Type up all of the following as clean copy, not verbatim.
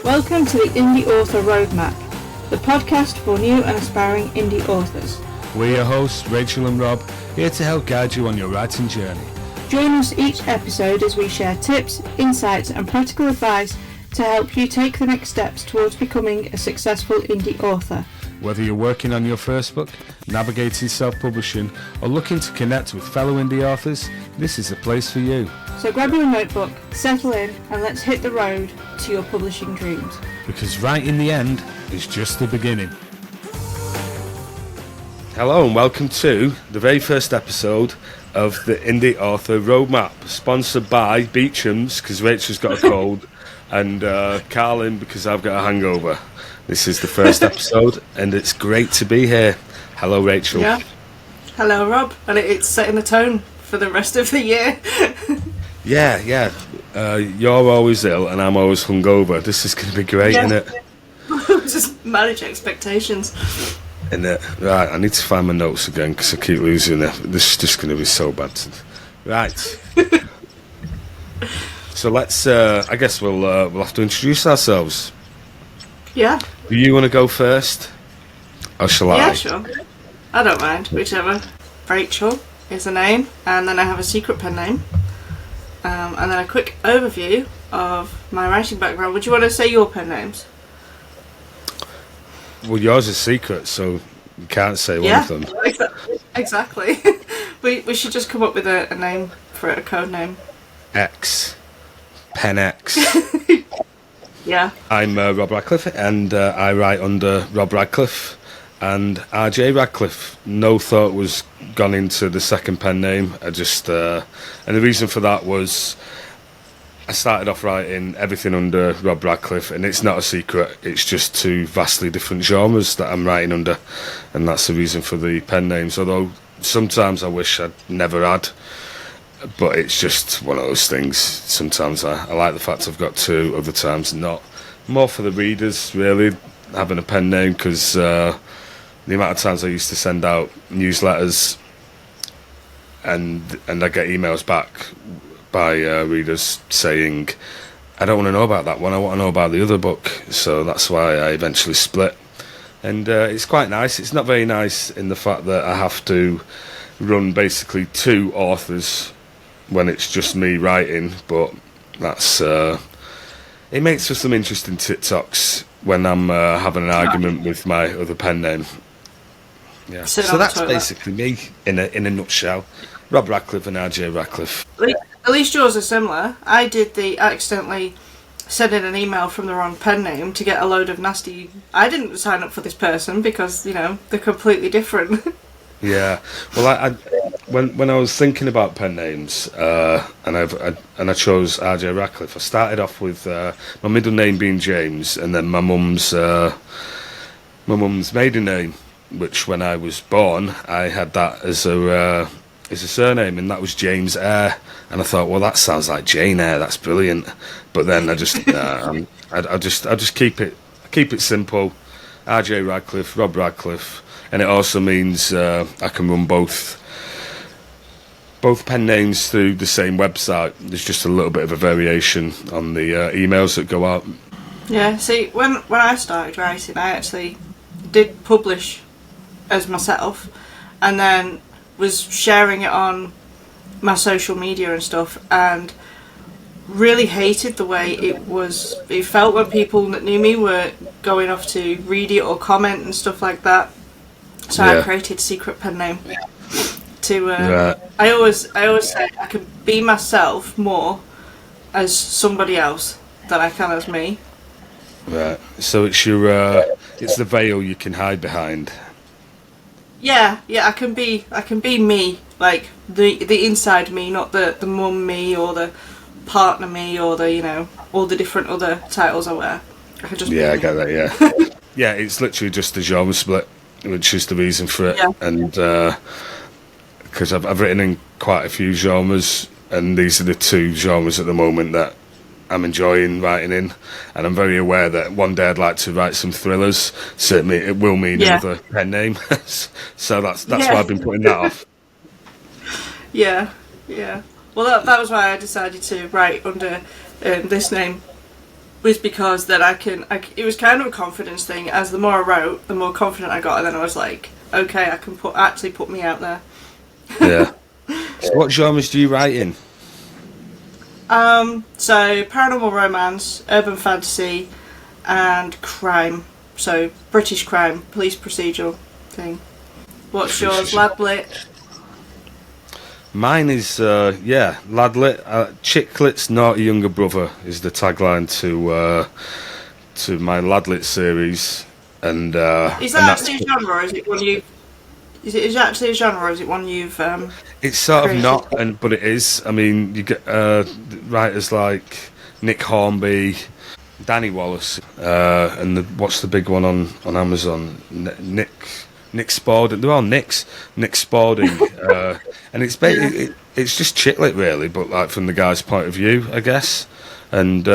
Welcome to the Indie Author Roadmap, the podcast for new and aspiring indie authors. We're your hosts, Rachel and Rob, here to help guide you on your writing journey. Join us each episode as we share tips, insights and practical advice to help you take the next steps towards becoming a successful indie author. Whether you're working on your first book, navigating self-publishing, or looking to connect with fellow indie authors, this is the place for you. So grab your notebook, settle in, and let's hit the road to your publishing dreams. Because right in the end is just the beginning. Hello and welcome to the very first episode of the Indie Author Roadmap, sponsored by Beecham's, because Rachel's got a cold, and Carlin, because I've got a hangover. This is the first episode, and it's great to be here. Hello, Rachel. Yeah. Hello, Rob. And it's setting the tone for the rest of the year. Yeah. You're always ill, and I'm always hungover. This is going to be great, isn't it? Just manage expectations. Isn't it? Right, I need to find my notes again, because I keep losing it. This is just going to be so bad. Right. So let's, I guess we'll have to introduce ourselves. Yeah. Do you want to go first? Or shall I? Yeah, sure. I don't mind, whichever. Rachel is a name, and then I have a secret pen name. And then a quick overview of my writing background. Would you want to say your pen names? Well, yours is secret, so you can't say one of them. Exactly. we should just come up with a name for it, a code name. X. Pen X. Yeah. I'm Rob Radcliffe, and I write under Rob Radcliffe and RJ Radcliffe. No thought was gone into the second pen name. I just, and the reason for that was I started off writing everything under Rob Radcliffe, and it's not a secret. It's just two vastly different genres that I'm writing under, and that's the reason for the pen names. Although sometimes I wish I'd never had. But it's just one of those things. Sometimes I like the fact I've got two, other times not. More for the readers, really, having a pen name, because the amount of times I used to send out newsletters and I get emails back by readers saying, I don't want to know about that one, I want to know about the other book. So that's why I eventually split. And it's quite nice. It's not very nice in the fact that I have to run basically two authors when it's just me writing, but that's it makes for some interesting TikToks when I'm having an argument with my other pen name. Yeah, so that's basically me in a nutshell. Rob Radcliffe and RJ Radcliffe. At least yours are similar. I accidentally sent in an email from the wrong pen name to get a load of nasty. I didn't sign up for this person because they're completely different. Yeah, well, when I was thinking about pen names, and I chose RJ Radcliffe. I started off with my middle name being James, and then my mum's maiden name, which when I was born, I had that as a surname, and that was James Eyre. And I thought, well, that sounds like Jane Eyre. That's brilliant. But then I just, I just keep it simple. RJ Radcliffe, Rob Radcliffe. And it also means I can run both pen names through the same website. There's just a little bit of a variation on the emails that go out. Yeah, see, when I started writing, I actually did publish as myself, and then was sharing it on my social media and stuff, and really hated the way it felt when people that knew me were going off to read it or comment and stuff like that. So yeah. I created a secret pen name to. Right. I always say I can be myself more as somebody else than I can as me. Right. So it's your it's the veil you can hide behind. Yeah. I can be me, like the inside me, not the mum me or the partner me or the all the different other titles I wear. I can just. Yeah, I get that. Yeah. Yeah, it's literally just a genre split, which is the reason for it. Yeah. And because I've written in quite a few genres, and these are the two genres at the moment that I'm enjoying writing in, and I'm very aware that one day I'd like to write some thrillers. Certainly it will mean another pen name. So that's why I've been putting that off. Yeah. Well, that was why I decided to write under this name was because that it was kind of a confidence thing. As the more I wrote, the more confident I got, and then I was like, okay, I can actually put me out there. Yeah. So what genres do you write in? So paranormal romance, urban fantasy, and crime. So British crime, police procedural thing. What's yours, lad lit? Mine is Ladlit. Chiclet's naughty younger brother is the tagline to my Ladlit series, and Is that actually a genre, or is it one you? Is it actually a genre, or is it one you've? It's sort created? of not, but it is. I mean, you get writers like Nick Hornby, Danny Wallace, and what's the big one on Amazon? Nick Spalding. They're all Nicks. Nick Spalding, and it's just chick lit really, but like from the guy's point of view, I guess. And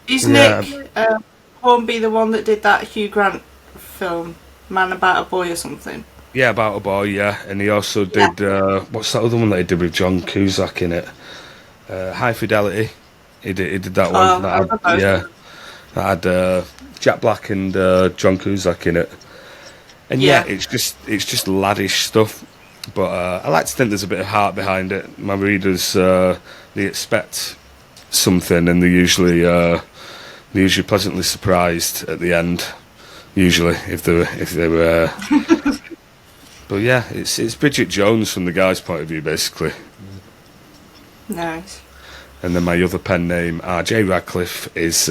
is Nick Hornby the one that did that Hugh Grant film, Man About a Boy or something? Yeah, About a Boy. Yeah, and he also did what's that other one that he did with John Cusack in it? High Fidelity. He did that one. That had Jack Black and John Cusack in it. And it's just laddish stuff, but I like to think there's a bit of heart behind it. My readers they expect something, and they're usually pleasantly surprised at the end. Usually, if they were. But yeah, it's Bridget Jones from the guy's point of view, basically. Nice. And then my other pen name, R.J. Radcliffe, is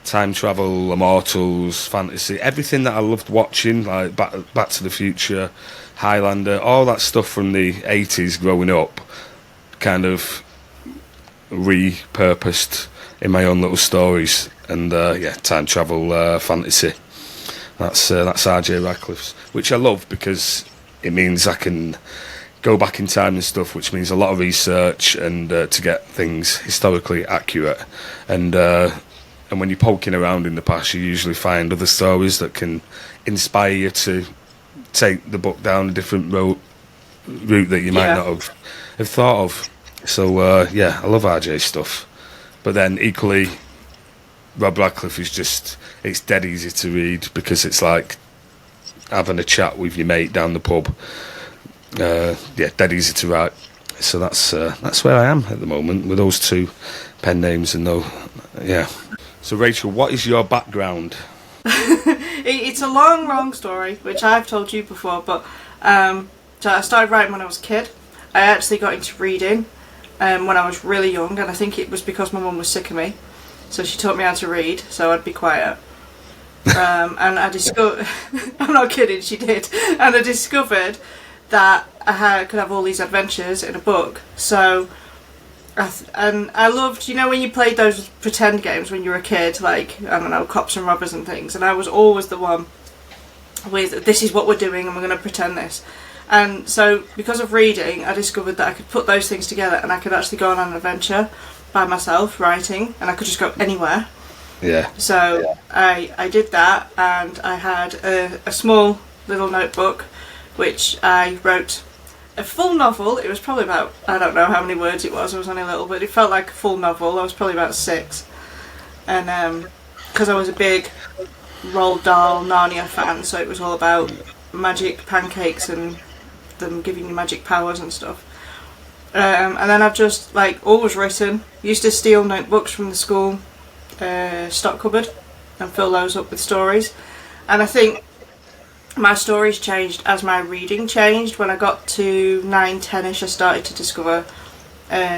time travel, immortals, fantasy, everything that I loved watching, like Back to the Future, Highlander, all that stuff from the 80s growing up, kind of repurposed in my own little stories. And time travel, fantasy. That's R.J. Radcliffe's, which I love because it means I can go back in time and stuff, which means a lot of research and to get things historically accurate. And when you're poking around in the past, you usually find other stories that can inspire you to take the book down a different route that you might not have thought of. So, I love RJ stuff. But then, equally, Rob Radcliffe is it's dead easy to read because it's like having a chat with your mate down the pub. Dead easy to write. So that's where I am at the moment with those two pen names and So Rachel, what is your background? It's a long story, which I've told you before, but so I started writing when I was a kid. I actually got into reading when I was really young, and I think it was because my mum was sick of me. So she taught me how to read, so I'd be quiet. And I discovered... I'm not kidding, she did. And I discovered that I could have all these adventures in a book. So... And I loved, when you played those pretend games when you were a kid, like, I don't know, cops and robbers and things, and I was always the one with, this is what we're doing and we're going to pretend this. And so, because of reading, I discovered that I could put those things together and I could actually go on an adventure by myself, writing, and I could just go anywhere. Yeah. So, I did that, and I had a small little notebook, which I wrote a full novel. It was probably about, I don't know how many words it was only little, but it felt like a full novel. I was probably about 6. And because I was a big Roald Dahl Narnia fan, so it was all about magic pancakes and them giving you magic powers and stuff. And then I've just always written. Used to steal notebooks from the school stock cupboard and fill those up with stories. And I think my stories changed as my reading changed. When I got to 9, 10ish, I started to discover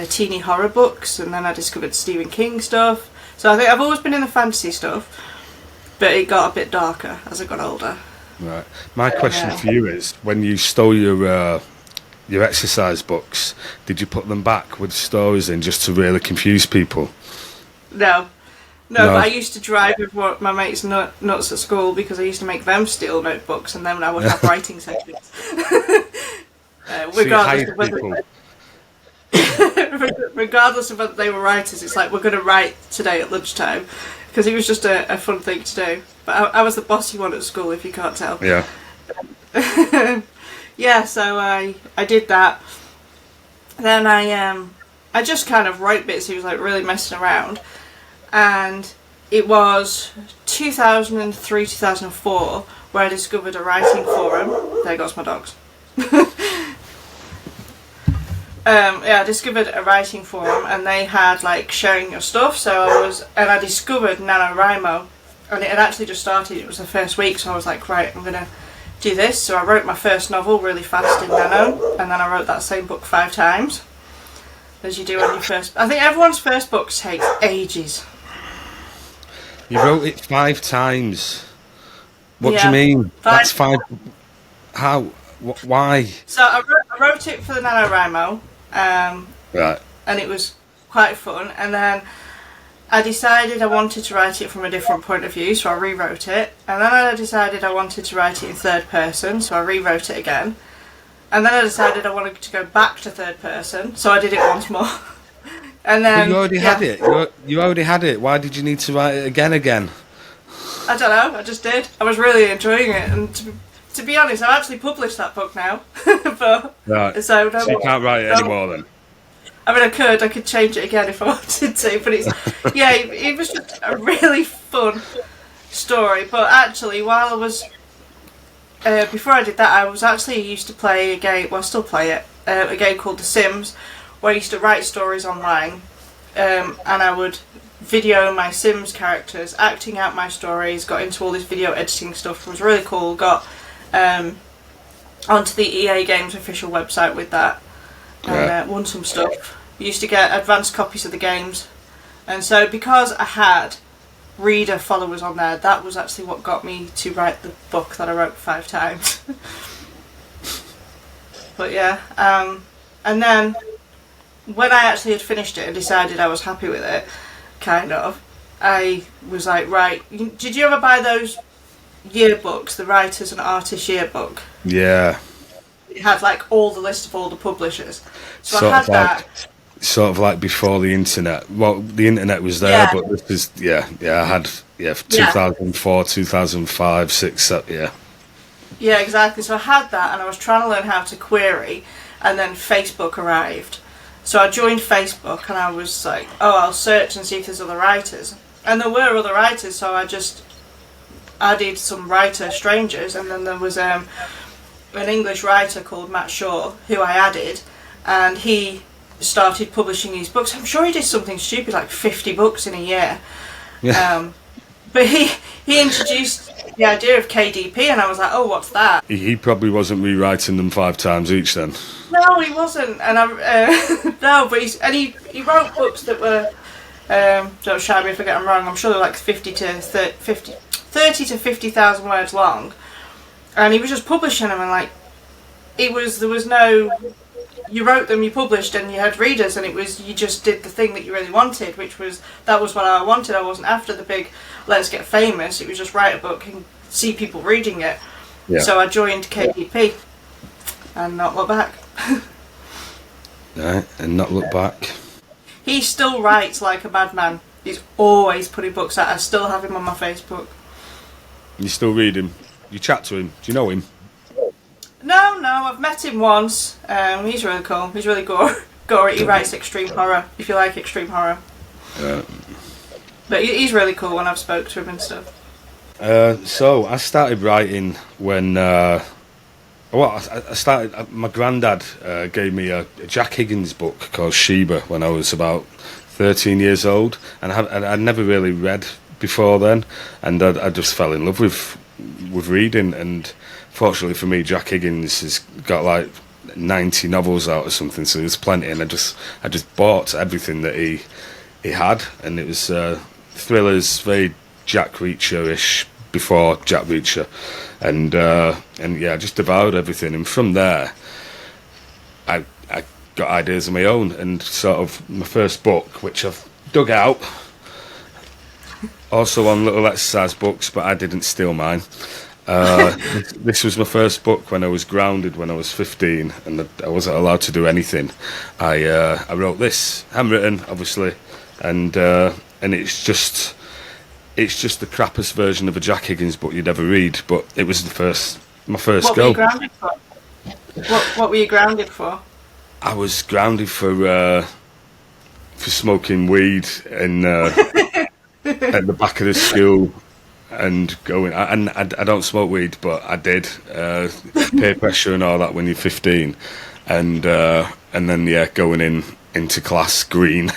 teeny horror books, and then I discovered Stephen King stuff. So I think I've always been in the fantasy stuff, but it got a bit darker as I got older. Right. My question for you is, when you stole your exercise books, did you put them back with stories in just to really confuse people? No, but I used to drive with my mates nuts at school because I used to make them steal notebooks, and then I would have writing sessions. Regardless of whether they were writers, it's like, we're going to write today at lunchtime, because it was just a fun thing to do. But I was the bossy one at school, if you can't tell. Yeah. So I did that. Then I just kind of wrote bits. He was really messing around. and it was 2003, 2004 where I discovered a writing forum. There goes my dogs. I discovered a writing forum, and they had like sharing your stuff. So I discovered NaNoWriMo, and it had actually just started. It was the first week, so I was like, right, I'm gonna do this. So I wrote my first novel really fast in Nano, and then I wrote that same book 5 times, as you do on your first. I think everyone's first book takes ages. You wrote it 5 times. What do Yeah, you mean? 5. That's 5. How? Why? So I wrote it for the NaNoWriMo, Right. and it was quite fun. And then I decided I wanted to write it from a different point of view, so I rewrote it. And then I decided I wanted to write it in third person, so I rewrote it again. And then I decided I wanted to go back to third person, so I did it once more. And then But you already had it. You already had it. Why did you need to write it again? I don't know, I just did. I was really enjoying it, and to be honest, I've actually published that book now. But, Right. so you can't write it anymore then? I mean, I could change it again if I wanted to, but it was just a really fun story. But actually, while I was, before I did that, I was actually used to play a game, well I still play it, a game called The Sims, where I used to write stories online, and I would video my Sims characters, acting out my stories, got into all this video editing stuff. It was really cool, got onto the EA Games official website with that, and won some stuff. We used to get advanced copies of the games, and so because I had reader followers on there, that was actually what got me to write the book that I wrote 5 times. But yeah, and then when I actually had finished it and decided I was happy with it, kind of, I was like, right, did you ever buy those yearbooks, the Writers and Artists yearbook? Yeah. It had like all the list of all the publishers. So Sort I of had that. Sort of like before the internet. Well, the internet was there, Yeah. but this is I had 2004, 2005, 6, yeah. Yeah, exactly. So I had that, and I was trying to learn how to query, and then Facebook arrived. So I joined Facebook, and I was like, oh, I'll search and see if there's other writers. And there were other writers, so I just added some writer strangers, and then there was an English writer called Matt Shaw who I added, and he started publishing these books. I'm sure he did something stupid like 50 books in a year. Yeah. But he introduced the idea of KDP, and I was like, oh, what's that? He probably wasn't rewriting them 5 times each then. No, he wasn't, and no, but he wrote books that were, don't shout me if I get them wrong, I'm sure they're like 30 to 50,000 words long, and he was just publishing them, and like, there was no, you wrote them, you published, and you had readers, and you just did the thing that you really wanted, that was what I wanted. I wasn't after the big, let's get famous, it was just write a book and see people reading it. Yeah. So I joined KDP, and not look back. Right, and not look back. He still writes like a madman. He's always putting books out. I still have him on my Facebook. You still read him? You chat to him? Do you know him? No, I've met him once. He's really cool. He's really gory. He writes extreme horror, if you like extreme horror. But he's really cool when I've spoke to him and stuff. So I started writing when I started. My granddad gave me a Jack Higgins book called Sheba when I was about 13 years old, and I'd never really read before then, and I just fell in love with reading. And fortunately for me, Jack Higgins has got like 90 novels out or something, so there's plenty, and I just bought everything that he had, and it was thrillers, very Jack Reacher-ish before Jack Reacher, and yeah, I just devoured everything. And from there, I got ideas of my own, and sort of my first book, which I've dug out, also on little exercise books, but I didn't steal mine. This was my first book when I was grounded when I was 15, and I wasn't allowed to do anything. I wrote this, handwritten, obviously, and it's just the crappiest version of a Jack Higgins book you'd ever read, but it was my first what go. Were you grounded for? What were you grounded for? I was grounded for smoking weed and at the back of the school and going. I don't smoke weed, but I did. Peer pressure and all that when you're 15, and then yeah, going into class green.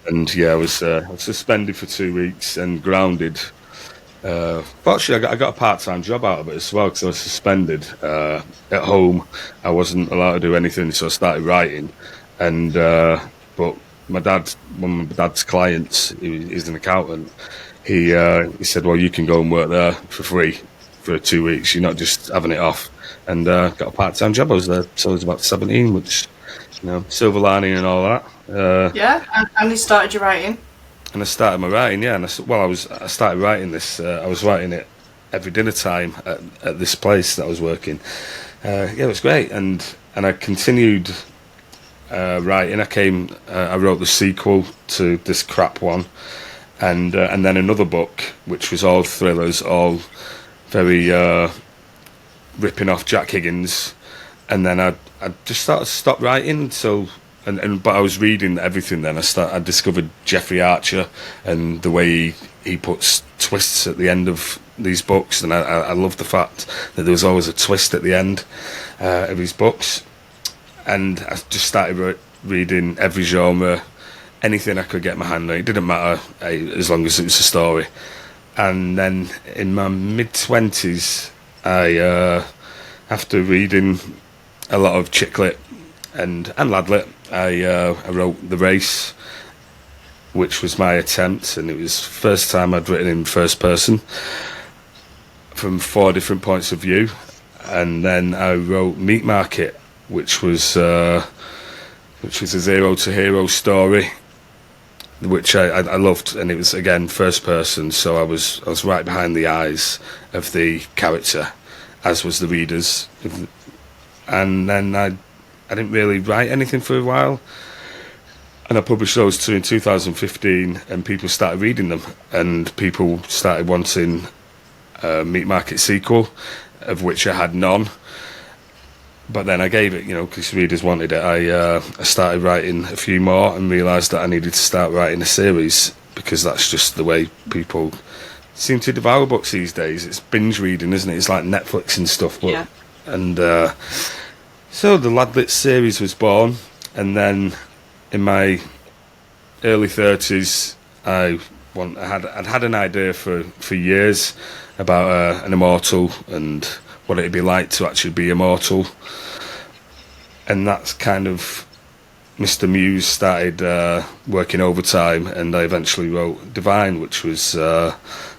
And yeah, I was suspended for 2 weeks and grounded. Fortunately, I got a part-time job out of it as well because I was suspended. At home, I wasn't allowed to do anything, so I started writing. And but one of my dad's clients, he's an accountant. He said, "Well, you can go and work there for free for 2 weeks. You're not just having it off." And got a part-time job. I was there till I was about 17, which silver lining and all that. Yeah, and you started your writing. And I started my writing, yeah. And I started writing this. I was writing it every dinner time at this place that I was working. Yeah, it was great, and I continued writing. I wrote the sequel to this crap one, and then another book which was all thrillers, all very ripping off Jack Higgins, and then I just stopped writing. But I was reading everything then. I discovered Jeffrey Archer and the way he puts twists at the end of these books, and I love the fact that there was always a twist at the end of his books. And I just started reading every genre, anything I could get my hand on. It didn't matter as long as it was a story. And then in my mid-20s, after reading a lot of chick lit and ladlit, I wrote The Race, which was my attempt, and it was the first time I'd written in first person from 4 different points of view. And then I wrote Meat Market, which was a zero to hero story, which I loved, and it was again first person, so I was right behind the eyes of the character, as was the readers. And then I didn't really write anything for a while, and I published those two in 2015, and people started reading them, and people started wanting a Meat Market sequel, of which I had none. But then I gave it, because readers wanted it. I started writing a few more and realised that I needed to start writing a series, because that's just the way people seem to devour books these days. It's binge reading, isn't it? It's like Netflix and stuff. But, yeah. And so the Ladlit series was born, and then in my early 30s, I'd had an idea for years about an immortal and what it'd be like to actually be immortal. And that's kind of Mr. Muse started working overtime, and I eventually wrote Divine, which was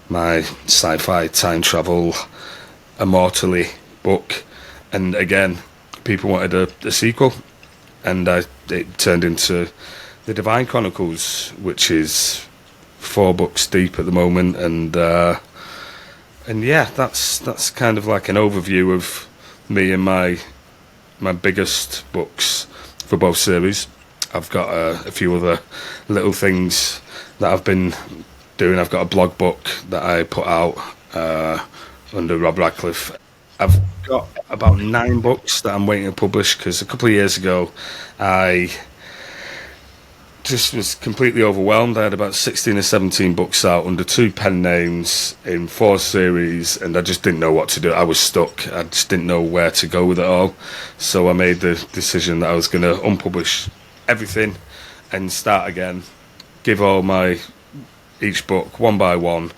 my sci-fi time travel immortally book. And again, people wanted a sequel, and it turned into the Divine Chronicles, which is 4 books deep at the moment. And yeah, that's kind of like an overview of me and my biggest books for both series. I've got a few other little things that I've been doing. I've got a blog book that I put out under Rob Radcliffe. I've got about 9 books that I'm waiting to publish, because a couple of years ago I just was completely overwhelmed. I had about 16 or 17 books out under 2 pen names in 4 series, and I just didn't know what to do. I was stuck. I just didn't know where to go with it all. So I made the decision that I was going to unpublish everything and start again, give each book one by one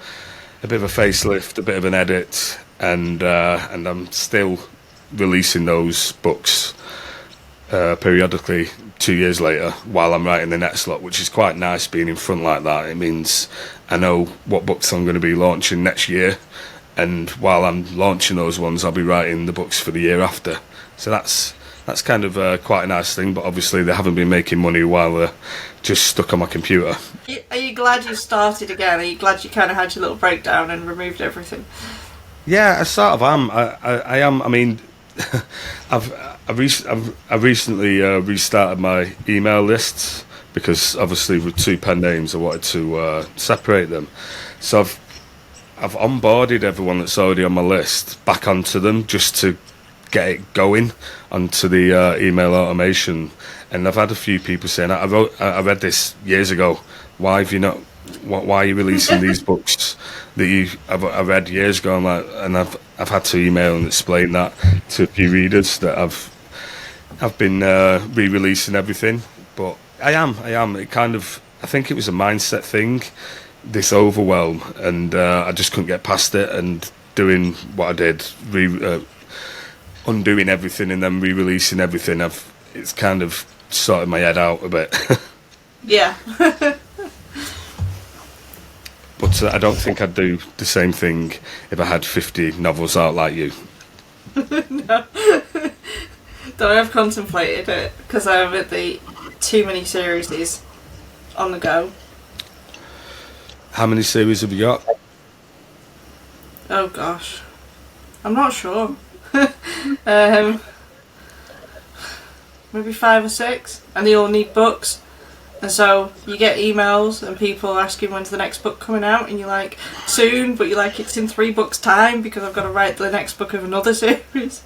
a bit of a facelift, a bit of an edit, and I'm still releasing those books periodically 2 years later while I'm writing the next lot, which is quite nice being in front like that. It means I know what books I'm going to be launching next year, and while I'm launching those ones, I'll be writing the books for the year after. So that's kind of quite a nice thing, but obviously they haven't been making money while they're just stuck on my computer. Are you glad you started again? Are you glad you kind of had your little breakdown and removed everything? Yeah, I sort of am. I am. I mean, I've recently restarted my email lists, because obviously with 2 pen names I wanted to separate them. So I've onboarded everyone that's already on my list back onto them, just to get it going onto the email automation. And I've had a few people saying, I read this years ago. Why have you not? Why are you releasing these books that I read years ago? And I've had to email and explain that to a few readers that I've been re-releasing everything. But I am. It kind of, I think it was a mindset thing, this overwhelm, and I just couldn't get past it. And doing what I did, undoing everything and then re-releasing everything, it's kind of sorted my head out a bit. Yeah. But I don't think I'd do the same thing if I had 50 novels out like you. No. Though I've contemplated it, because I have the too many series on the go. How many series have you got? Oh gosh. I'm not sure. Maybe 5 or 6, and they all need books. And so you get emails and people asking when's the next book coming out, and you're like, soon, but you're like, it's in 3 books' time because I've got to write the next book of another series.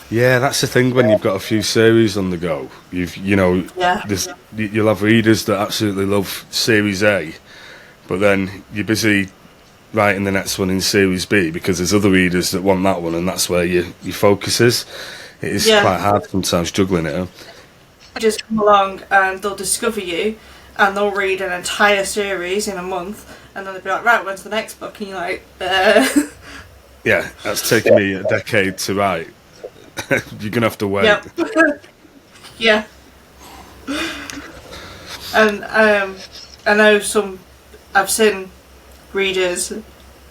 Yeah, that's the thing when you've got a few series on the go. You'll have readers that absolutely love Series A, but then you're busy writing the next one in Series B because there's other readers that want that one, and that's where your focus is. It is quite hard sometimes juggling it. Huh? Just come along and they'll discover you and they'll read an entire series in a month, and then they'll be like, right, when's the next book? And you're like, Yeah, that's taken me a decade to write. You're going to have to wait. Yep. Yeah. And I know I've seen readers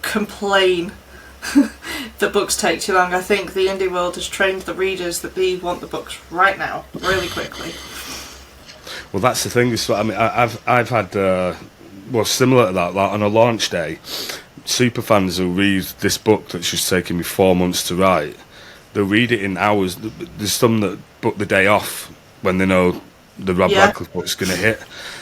complain that books take too long. I think the indie world has trained the readers that they want the books right now, really quickly. Well, that's the thing. I mean, I've had similar to that. Like on a launch day, super fans will read this book that's just taken me 4 months to write. They'll read it in hours. There's some that book the day off when they know the Rob Radcliffe book's going to hit,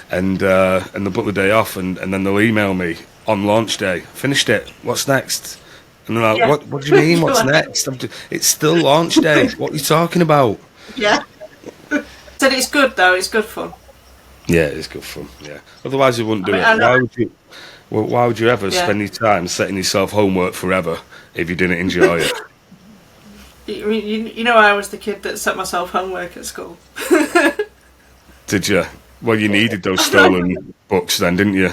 and they'll book the day off, and then they'll email me on launch day. Finished it. What's next? And they're like, what do you mean, what's next? It's still launch day. What are you talking about? Yeah. Said it's good, though. It's good fun. Yeah, it's good fun, yeah. Otherwise you wouldn't do it. Why would you ever spend your time setting yourself homework forever if you didn't enjoy it? You know, I was the kid that set myself homework at school. Did you? Well, you needed those stolen books then, didn't you?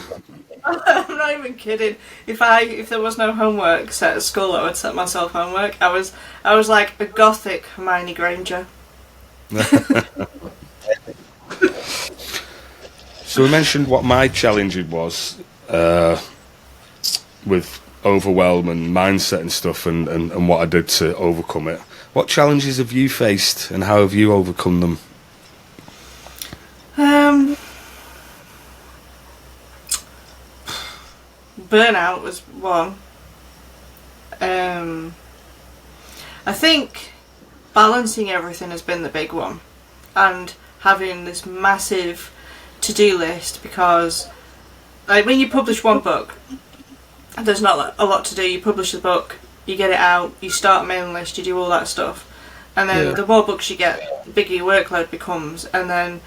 I'm not even kidding. If there was no homework set at school, I would set myself homework. I was like a gothic Hermione Granger. So we mentioned what my challenge was with overwhelm and mindset and stuff, and what I did to overcome it. What challenges have you faced, and how have you overcome them? Burnout was one. I think balancing everything has been the big one, and having this massive to-do list, because like when you publish one book, there's not a lot to do. You publish the book, you get it out, you start a mailing list, you do all that stuff, and then the more books you get, the bigger your workload becomes, and then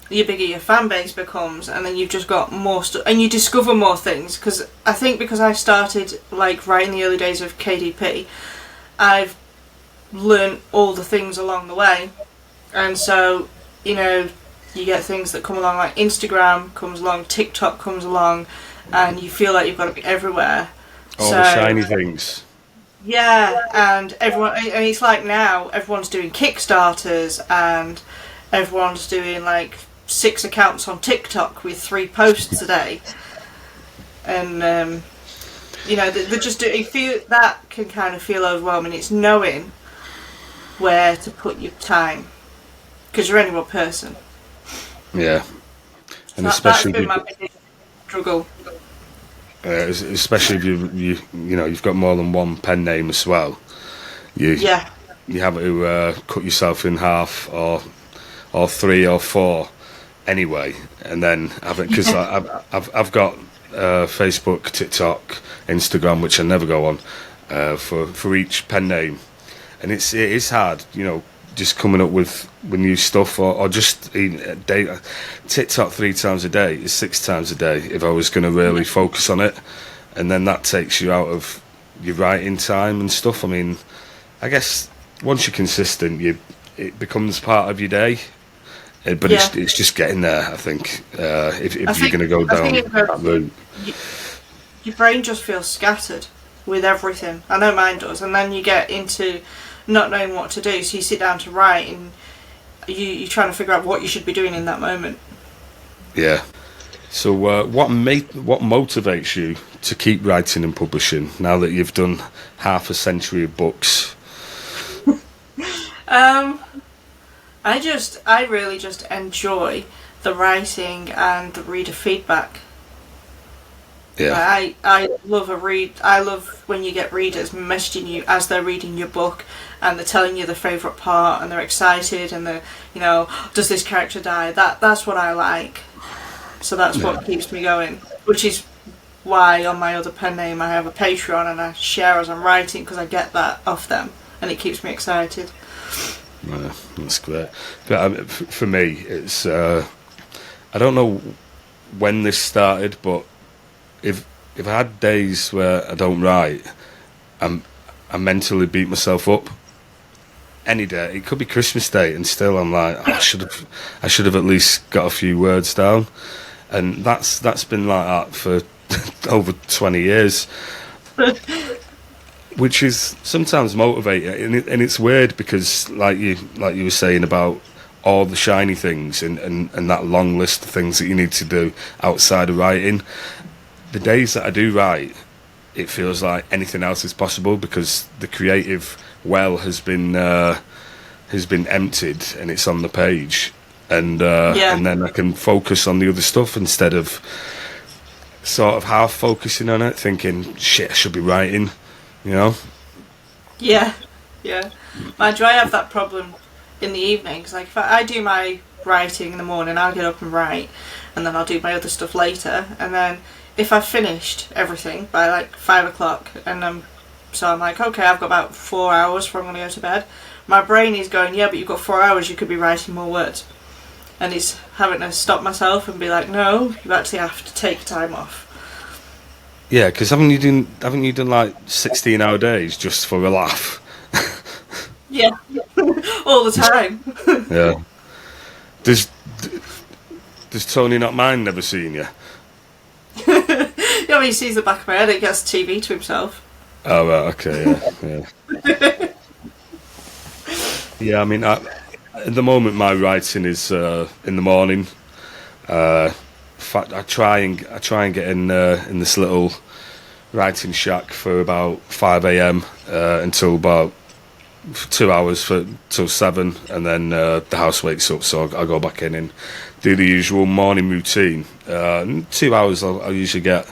the bigger your fan base becomes, and then you've just got more stuff, and you discover more things. Because I think because I started like right in the early days of KDP, I've learned all the things along the way, and so you get things that come along, like Instagram comes along, TikTok comes along, and you feel like you've got to be everywhere. All the shiny things. Yeah, and it's like now everyone's doing Kickstarters, and everyone's doing like 6 accounts on TikTok with 3 posts a day, and they just do. You feel that can kind of feel overwhelming. It's knowing where to put your time, because you're only one person. Yeah, and that's been my biggest struggle. Especially if you've got more than one pen name as well. You have to cut yourself in half, or 3 or 4 anyway, and then have it, because I've got Facebook, TikTok, Instagram, which I never go on, for each pen name, and it is hard, just coming up with new stuff, or just TikTok 3 times a day is 6 times a day if I was going to really focus on it, and then that takes you out of your writing time and stuff. I mean, I guess once you're consistent, it becomes part of your day. But it's just getting there, I think. If you're going to go down that route, your brain just feels scattered with everything. I know mine does, and then you get into not knowing what to do. So you sit down to write, and you're trying to figure out what you should be doing in that moment. Yeah. So what motivates you to keep writing and publishing now that you've done half a century of books? I really just enjoy the writing and the reader feedback. Yeah. I love I love when you get readers messaging you as they're reading your book, and they're telling you their favourite part, and they're excited, and they're, does this character die? That's what I like. So that's what keeps me going, which is why on my other pen name I have a Patreon, and I share as I'm writing, because I get that off them, and it keeps me excited. Yeah, that's great. But for me, it's I don't know when this started, but if I had days where I don't write, I mentally beat myself up. Any day, it could be Christmas Day, and still I'm like, I should have at least got a few words down, and that's been like that for over 20 years. Which is sometimes motivating, and it's weird because, like you were saying about all the shiny things and that long list of things that you need to do outside of writing. The days that I do write, it feels like anything else is possible because the creative well has been emptied and it's on the page, and then I can focus on the other stuff instead of sort of half focusing on it, thinking, shit, I should be writing. Yeah. Mind you, I have that problem in the evenings. Like, if I do my writing in the morning, I'll get up and write, and then I'll do my other stuff later. And then if I've finished everything by like 5 o'clock, and so I'm like, okay, I've got about 4 hours before I'm going to go to bed. My brain is going, yeah, but you've got 4 hours. You could be writing more words, and it's having to stop myself and be like, no, you actually have to take time off. Yeah, because haven't you done like 16-hour days just for a laugh? Yeah, all the time. Yeah. Does Tony not mind never seeing you? Yeah, when he sees the back of my head, he gets TV to himself. Oh, right, okay, yeah. Yeah, I mean, at the moment my writing is in the morning. In fact, I try and get in this little writing shack for about 5 a.m. Until about 2 hours till 7, and then the house wakes up, so I'll go back in and do the usual morning routine. 2 hours, I'll usually get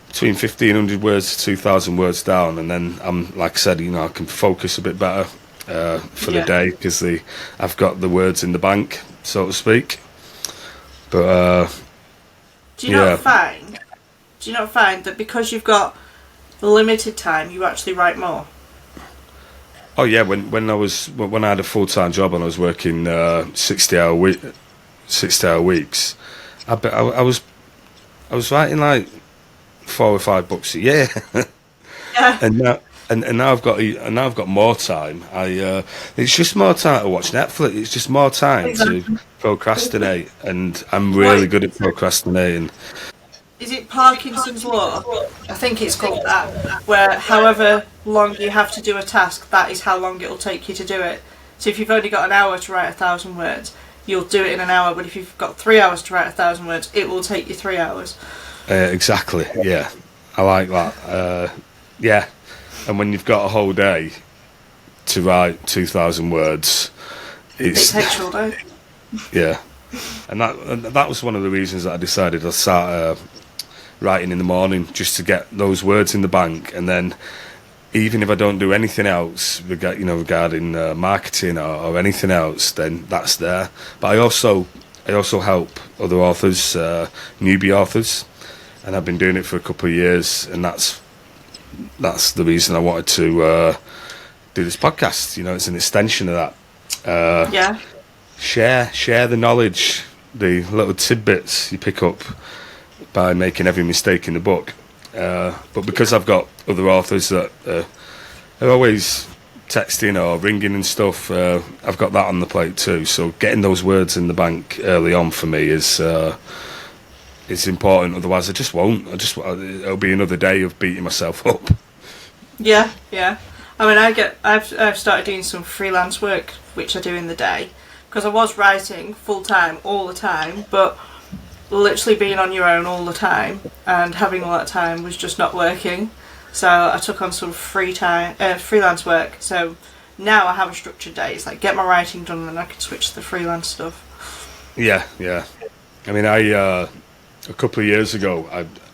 between 1,500 words to 2,000 words down, and then I'm, like I said, I can focus a bit better for the day because I've got the words in the bank, so to speak. But do you not find that because you've got limited time, you actually write more? Oh yeah, when I had a full-time job and I was working 60-hour weeks, I was writing like 4 or 5 books a year. Yeah. And now I've got more time. It's just more time to watch Netflix. It's just more time to procrastinate, and I'm really good at procrastinating. Is it Parkinson's law? I think it's called that, where however long you have to do a task, that is how long it'll take you to do it. So if you've only got an hour to write 1,000 words, you'll do it in an hour, but if you've got 3 hours to write 1,000 words, it will take you 3 hours. Exactly, yeah. I like that. Yeah. And when you've got a whole day to write 2,000 words, it takes you all day. Yeah. And that was one of the reasons that I decided I'd start writing in the morning, just to get those words in the bank, and then even if I don't do anything else regarding marketing or anything else, then that's there. But I also help other authors, newbie authors, and I've been doing it for a couple of years, and that's the reason I wanted do this podcast. You know, it's an extension of that. Yeah. Share the knowledge, the little tidbits you pick up by making every mistake in the book. But because I've got other authors that are always texting or ringing and stuff, I've got that on the plate too. So getting those words in the bank early on for me is important. Otherwise, I just won't. It'll be another day of beating myself up. Yeah, yeah. I mean, I've started doing some freelance work, which I do in the day, because I was writing full time all the time, but literally being on your own all the time and having all that time was just not working. So I took on some freelance work. So now I have a structured day. It's like get my writing done, and then I can switch to the freelance stuff. Yeah. I mean, a couple of years ago,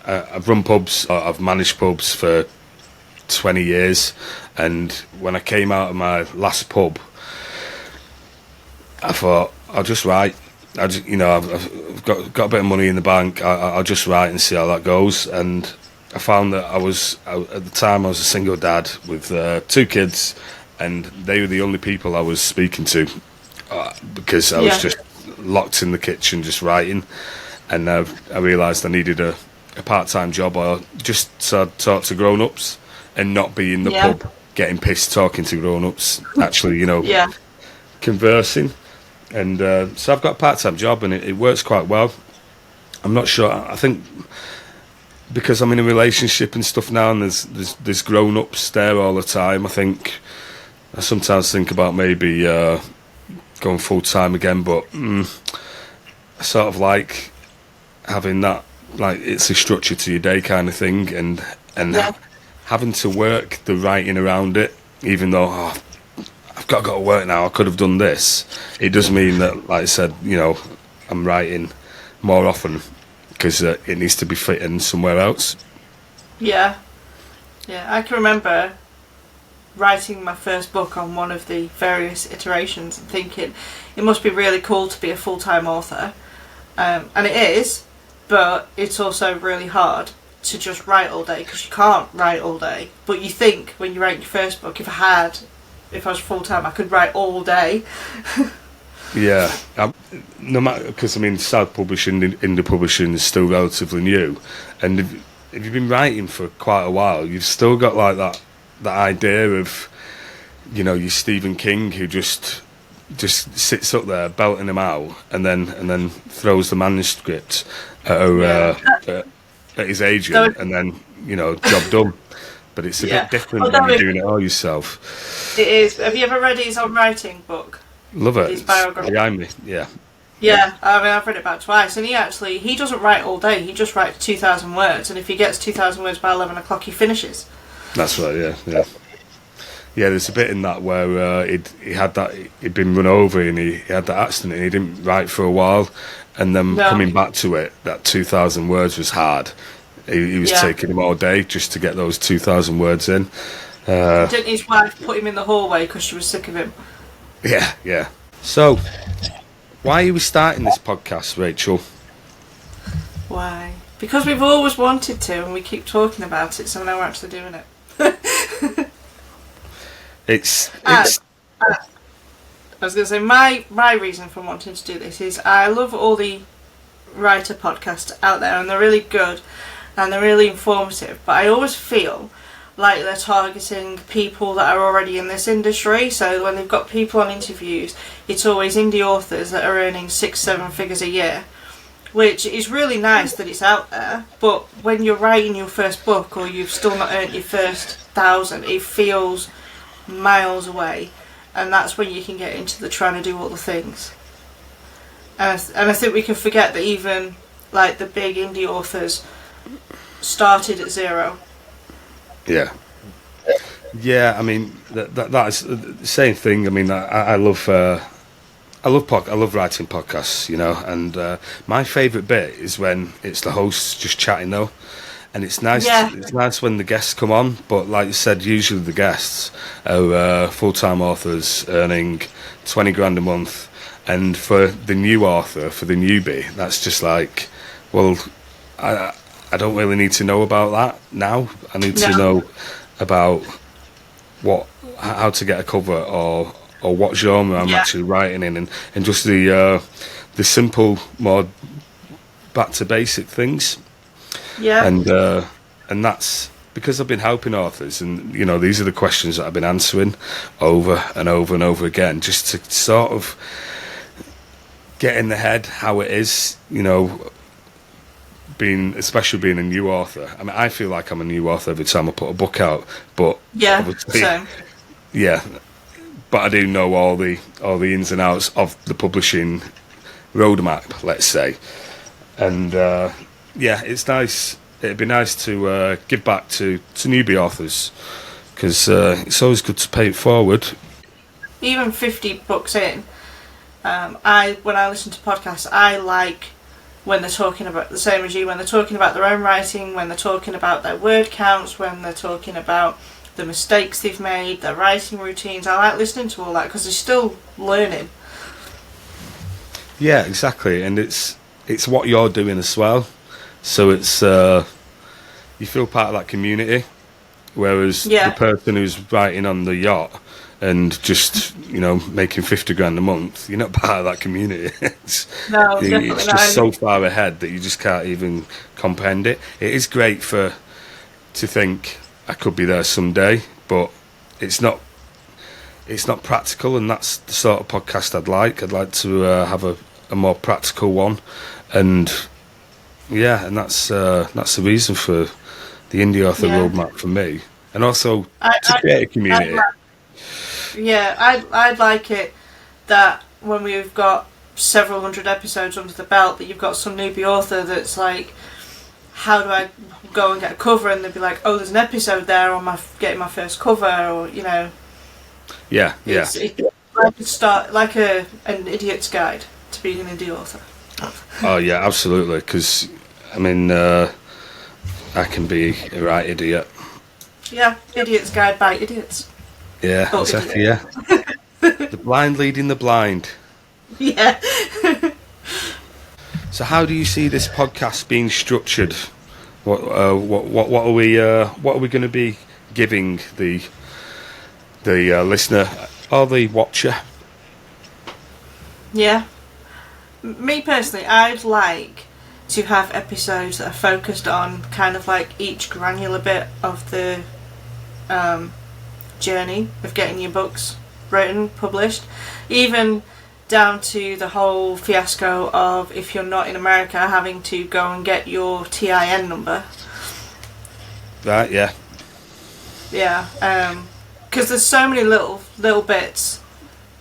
I've run pubs. I've managed pubs for 20 years, and when I came out of my last pub, I thought I'll just write. I've got a bit of money in the bank. I'll just write and see how that goes. And I found that at the time I was a single dad with 2 kids, and they were the only people I was speaking to because I was just locked in the kitchen just writing. And I realised I needed a part-time job, or just to talk to grown-ups and not be in the pub getting pissed talking to grown-ups. Actually, conversing. And so I've got a part-time job, and it works quite well. I'm not sure. I think because I'm in a relationship and stuff now, and there's grown-ups there all the time, I sometimes think about maybe going full-time again, but I sort of like having that, like, it's a structure to your day kind of thing, and having to work the writing around it, even though I've got to work now, I could have done this. It does mean that, like I said, I'm writing more often because it needs to be fitting somewhere else. Yeah. I can remember writing my first book on one of the various iterations and thinking it must be really cool to be a full-time author, and it is, but it's also really hard to just write all day because you can't write all day. But you think when you write your first book, if I was full-time, I could write all day. Yeah, no matter, because I mean, self-publishing, indie publishing is still relatively new, and if you've been writing for quite a while, you've still got like that idea of, your Stephen King who just sits up there belting them out, and then throws the manuscript at his agent, and then job done. But it's a bit different when you're doing it all yourself. It is. Have you ever read his own writing book? Love it. His biography. Behind me, yeah. Yeah, I mean, I've read it about twice, and he doesn't write all day. He just writes 2,000 words, and if he gets 2,000 words by 11 o'clock, he finishes. That's right. Yeah. Yeah, there's a bit in that where he'd been run over and he had that accident and he didn't write for a while, and then coming back to it, that 2,000 words was hard. He was taking him all day just to get those 2,000 words in. Didn't his wife put him in the hallway because she was sick of him? Yeah. So, why are we starting this podcast, Rachel? Why? Because we've always wanted to, and we keep talking about it, so now we're actually doing it. I was going to say, my reason for wanting to do this is I love all the writer podcasts out there, and they're really good and they're really informative, but I always feel like they're targeting people that are already in this industry. So when they've got people on interviews, it's always indie authors that are earning 6-7 figures a year, which is really nice that it's out there, but when you're writing your first book or you've still not earned your first 1,000, it feels miles away, and that's when you can get into the trying to do all the things. And I think we can forget that even like the big indie authors started at zero. Yeah. I mean that's the same thing. I mean, I love writing podcasts, and my favourite bit is when it's the hosts just chatting though. And it's nice. Yeah. It's nice when the guests come on, but like you said, usually the guests are full-time authors earning 20 grand a month, and for the new author, for the newbie, that's just like, well, I don't really need to know about that now. I need to know about how to get a cover or what genre I'm Yeah. actually writing in, and just the simple, more back to basic things, Yeah. and that's because I've been helping authors, and these are the questions that I've been answering over and over and over again, just to sort of get in the head how it is, especially being a new author. I mean, I feel like I'm a new author every time I put a book out, but Yeah. obviously, So. yeah, but I do know all the ins and outs of the publishing roadmap, let's say, and yeah, it's nice. It'd be nice to give back to newbie authors, because it's always good to pay it forward. Even 50 books in, when I listen to podcasts, I like when they're talking about the same as you, when they're talking about their own writing, when they're talking about their word counts, when they're talking about the mistakes they've made, their writing routines. I like listening to all that because they're still learning. Yeah, exactly, and it's what you're doing as well. So it's you feel part of that community, whereas the Yeah. person who's writing on the yacht and just making 50 grand a month, you're not part of that community. No, It's definitely just not. so far ahead that you just can't even comprehend it. It is great to think I could be there someday, but it's not. It's not practical, and that's the sort of podcast I'd like. I'd like to have a more practical one, and yeah, and that's the reason for the indie author Yeah. roadmap for me, and also I, to I, create a I'd community. Yeah, I'd like it that when we've got several hundred episodes under the belt, that you've got some newbie author that's like, how do I go and get a cover? And they'd be like, oh, there's an episode there on my getting my first cover, or Yeah, yeah, it's like an idiot's guide to being an indie author. oh yeah, absolutely. Because I mean, I can be a right idiot. Yeah, idiot's guide by idiots. Yeah, Oh, exactly. idiot. Yeah, the blind leading the blind. Yeah. So, how do you see this podcast being structured? What are we going to be giving the listener or the watcher? Yeah. Me personally, I'd like to have episodes that are focused on kind of like each granular bit of the journey of getting your books written, published, even down to the whole fiasco of, if you're not in America, having to go and get your TIN number. Right, yeah. Yeah, because there's so many little bits,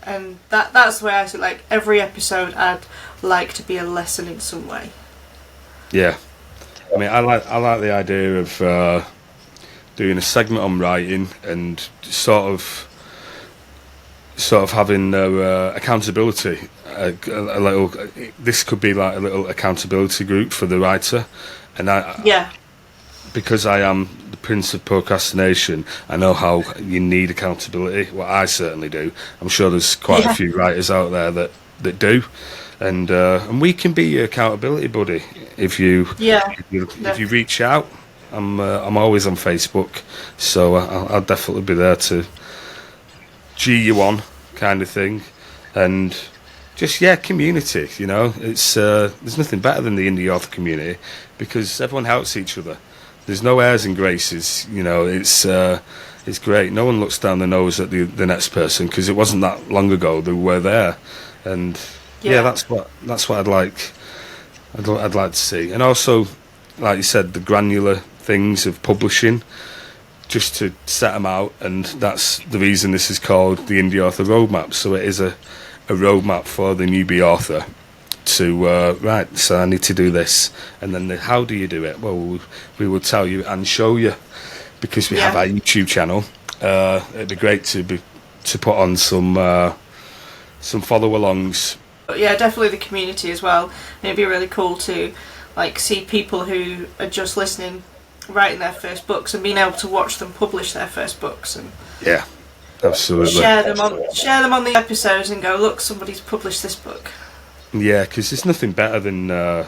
and that's the way I see it. Like, every episode I'd like to be a lesson in some way. Yeah, I mean, I like the idea of doing a segment on writing and sort of having accountability. A little. This could be like a little accountability group for the writer, and Yeah. because I am the prince of procrastination, I know how you need accountability. Well, I certainly do. I'm sure there's quite a few writers out there that do. And we can be your accountability buddy if you if you reach out. I'm always on Facebook, so I'll definitely be there to G you on, kind of thing, and just community. It's there's nothing better than the indie author community because everyone helps each other. There's no airs and graces. It's great. No one looks down the nose at the next person because it wasn't that long ago they were there, and that's what I'd like. I'd like to see, and also, like you said, the granular things of publishing, just to set them out, and that's the reason this is called the Indie Author Roadmap. So it is a roadmap for the newbie author to right. So I need to do this, and then how do you do it? Well, we will tell you and show you, because we have our YouTube channel. It'd be great to put on some follow-alongs. But yeah, definitely the community as well. And it'd be really cool to see people who are just listening, writing their first books, and being able to watch them publish their first books, and absolutely share them on the episodes and go, look, somebody's published this book. Yeah, because there's nothing better than the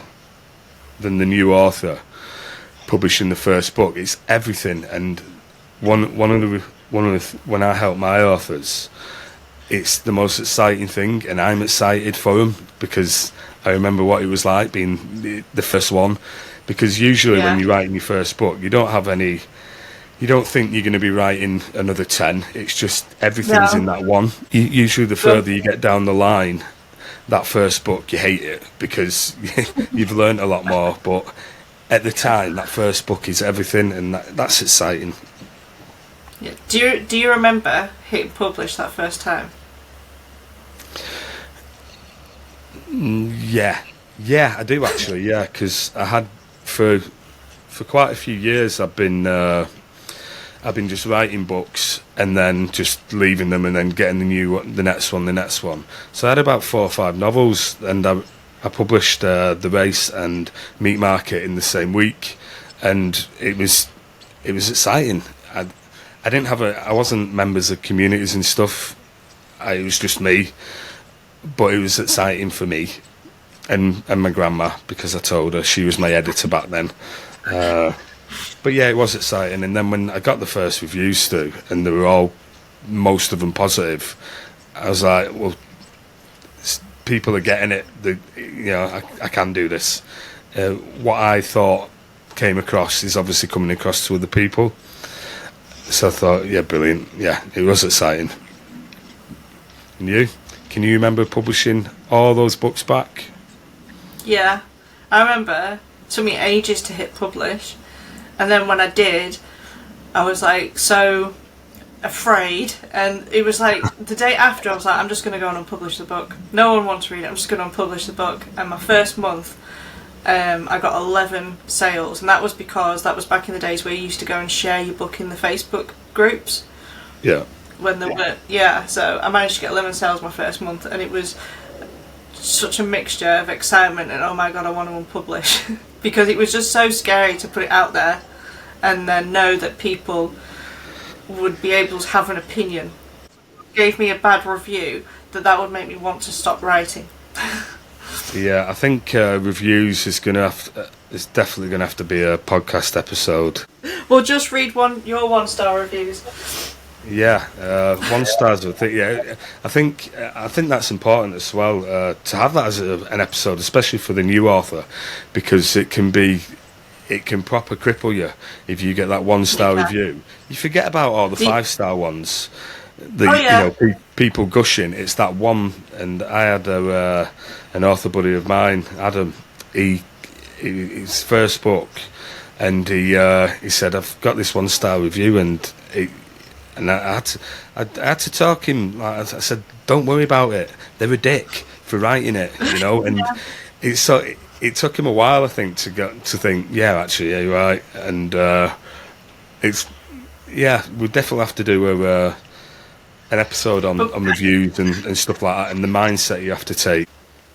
new author publishing the first book. It's everything, and one of when I help my authors, it's the most exciting thing, and I'm excited for them because I remember what it was like being the first one. Because usually when you're writing your first book, you don't think you're going to be writing another 10. It's just everything's in that one. Usually the further you get down the line, that first book, you hate it because you've learned a lot more. But at the time, that first book is everything, and that's exciting. Yeah. Do you remember hitting publish that first time? Yeah, I do actually. Yeah, because I had for quite a few years I've been just writing books and then just leaving them and then getting the next one. So I had about 4 or 5 novels, and I published The Race and Meat Market in the same week, and it was exciting. I wasn't members of communities and stuff. It was just me, but it was exciting for me and my grandma, because I told her, she was my editor back then. But yeah, it was exciting. And then when I got the first reviews through, and they were most of them positive, I was like, well, people are getting it. I can do this. What I thought came across is obviously coming across to other people. So I thought, yeah, brilliant. Yeah, it was exciting. And you? Can you remember publishing all those books back? Yeah, I remember. It took me ages to hit publish, and then when I did, I was like so afraid, and it was like the day after I was like, I'm just going to go on and publish the book. No one wants to read it, I'm just going to publish the book. And my first month, I got 11 sales, and that was because that was back in the days where you used to go and share your book in the Facebook groups. Yeah. When there were, so I managed to get 11 sales my first month, and it was such a mixture of excitement and oh my god, I want to unpublish because it was just so scary to put it out there and then know that people would be able to have an opinion. It gave me a bad review that would make me want to stop writing. Yeah, I think reviews is definitely going to have to be a podcast episode. Well, just read your 1-star reviews. Yeah, 1 stars. I think that's important as well, to have that as an episode, especially for the new author, because it can proper cripple you if you get that 1-star review. You forget about all the 5-star ones. People gushing. It's that one. And I had an author buddy of mine, Adam. His first book, and he said, "I've got this 1-star review," and I had to talk him. I said, "Don't worry about it. They're a dick for writing it, And it took him a while, I think, to think. Yeah, actually, yeah, you're right. And we definitely have to do an episode on reviews and stuff like that, and the mindset you have to take.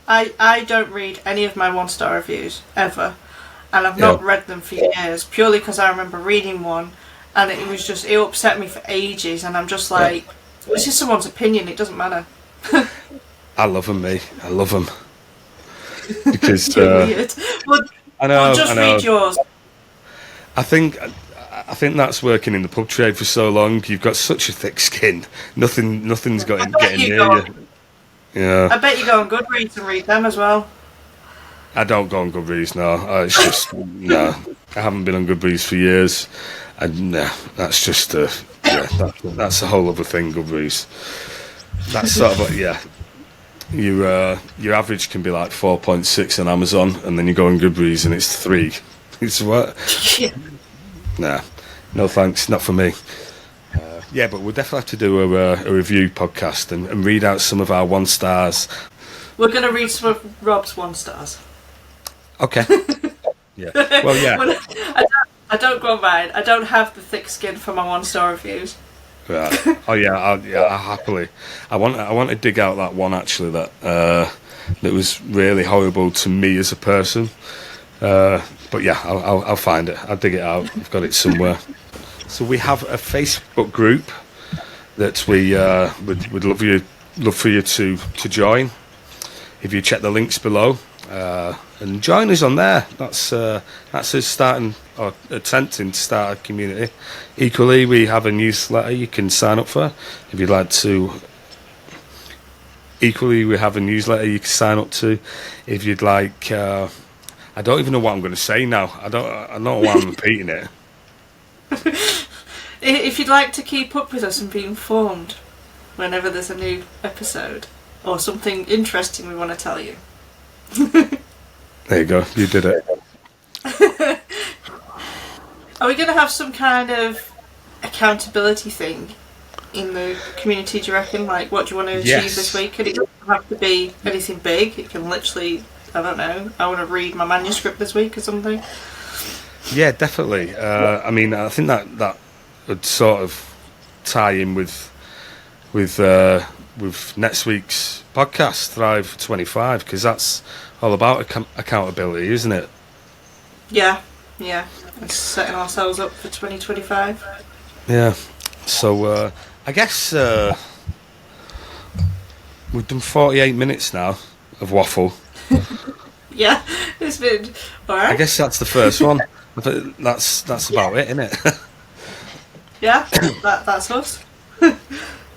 I don't read any of my 1-star reviews ever, and I've not read them for years, purely because I remember reading one. And it upset me for ages, and I'm just like, this is someone's opinion, it doesn't matter. I love them, mate. I love them. Because, you're weird. I know, read yours. I think that's working in the pub trade for so long. You've got such a thick skin. Nothing's getting near you. Yeah. I bet you go on Goodreads and read them as well. I don't go on Goodreads, no. It's just, no. I haven't been on Goodreads for years. And that's just that's a whole other thing, Goodreads. That's sort of like, your average can be like 4.6 on Amazon, and then you go on Goodreads and it's 3. It's what? Yeah. Nah, no thanks, not for me. But we'll definitely have to do a review podcast and read out some of our 1-stars. We're going to read some of Rob's 1-stars. Okay. Yeah. Well, yeah. I don't go on mine. I don't have the thick skin for my 1-star reviews. Right. Oh yeah. I'll happily. I want to dig out that one actually that was really horrible to me as a person. But yeah, I'll find it. I'll dig it out. I've got it somewhere. So we have a Facebook group that we would love for you to join. If you check the links below, and join us on there. That's us starting or attempting to start a community. Equally, we have a newsletter you can sign up for if you'd like to. Equally, we have a newsletter you can sign up to if you'd like. I don't even know what I'm going to say now. I don't know why I'm repeating it. If you'd like to keep up with us and be informed whenever there's a new episode or something interesting we want to tell you. There you go. You did it. Are we going to have some kind of accountability thing in the community, do you reckon? Like, what do you want to achieve this week? And it doesn't have to be anything big. It can literally, I don't know, I want to read my manuscript this week or something. Yeah, definitely. I mean, I think that would sort of tie in with next week's podcast, Thrive 25, because that's all about accountability, isn't it? Yeah. It's setting ourselves up for 2025. Yeah. So I guess we've done 48 minutes now of waffle. Yeah, it's been alright. I guess that's the first one. That's about it, isn't it? Yeah, that's us.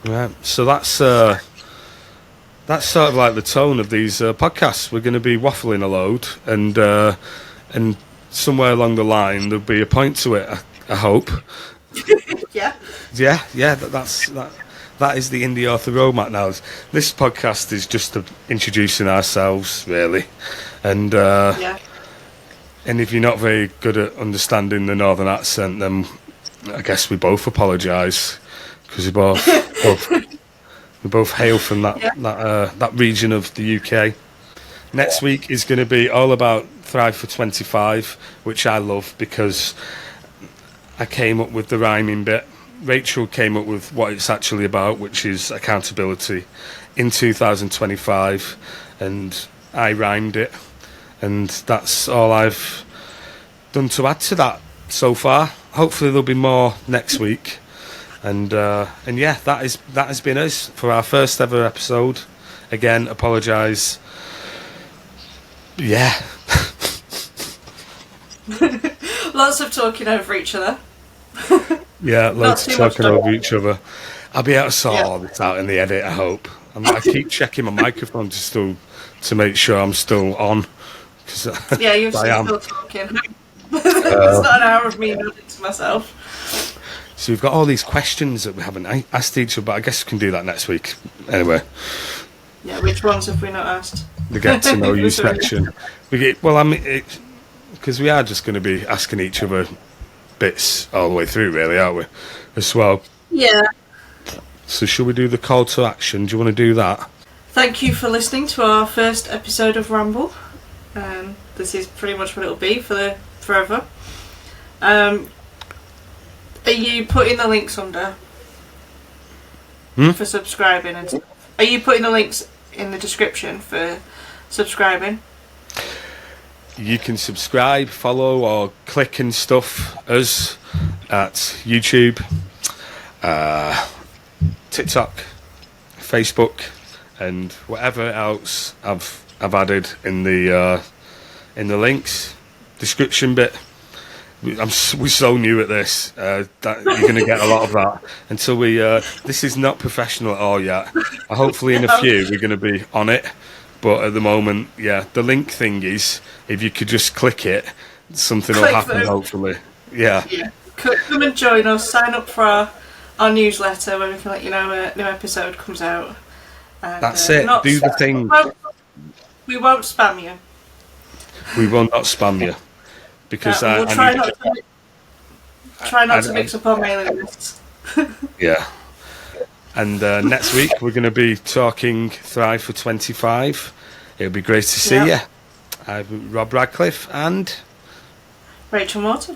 Right. So that's sort of like the tone of these podcasts. We're going to be waffling a load, and somewhere along the line there'll be a point to it. I hope. Yeah. Yeah. That is the Indie Author Roadmap now. This podcast is just introducing ourselves, really, and and if you're not very good at understanding the northern accent, then I guess we both apologise because we both hail from that region of the UK. Next week is going to be all about Thrive for 25, which I love because I came up with the rhyming bit. Rachel came up with what it's actually about, which is accountability in 2025, and I rhymed it, and that's all I've done to add to that so far. Hopefully there'll be more next week, and yeah, that has been us for our first ever episode. Again, apologise. Yeah. Lots of talking over each other. Yeah, loads of talking over each other. I'll be able to sort all this out in the edit, I hope. I keep checking my microphone to make sure I'm still on. Yeah, you're still talking. It's not an hour of me nodding to myself. So we've got all these questions that we haven't asked each other, but I guess we can do that next week. Anyway. Yeah, which ones have we not asked? The get to know you section. Because we are just going to be asking each other bits all the way through, really, aren't we? As well. Yeah. So should we do the call to action? Do you want to do that? Thank you for listening to our first episode of Ramble. This is pretty much what it'll be for forever. Are you putting the links under for subscribing and stuff? Are you putting the links in the description for subscribing? You can subscribe, follow, or click and stuff us at YouTube, TikTok, Facebook, and whatever else I've added in the links description bit. We're so new at this that you're going to get a lot of that until we. This is not professional at all yet. Hopefully, in a few, we're going to be on it. But at the moment, yeah, the link thing is, if you could just click it, something will happen, hopefully. Yeah. Come and join us, sign up for our newsletter where we can let you know when a new episode comes out. And, that's it, do the thing. We won't spam you. We will not spam you. Because we'll try not to mix up our mailing lists. Yeah. And next week we're going to be talking Thrive for 25. It'll be great to see you. I'm Rob Radcliffe and Rachel Morton.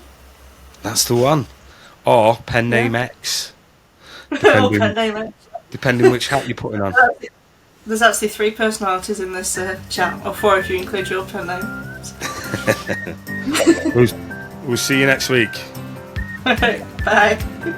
That's the one. Or pen name X. Depending which hat you're putting on. There's actually 3 personalities in this chat, or 4 if you include your pen name. We'll see you next week. Bye.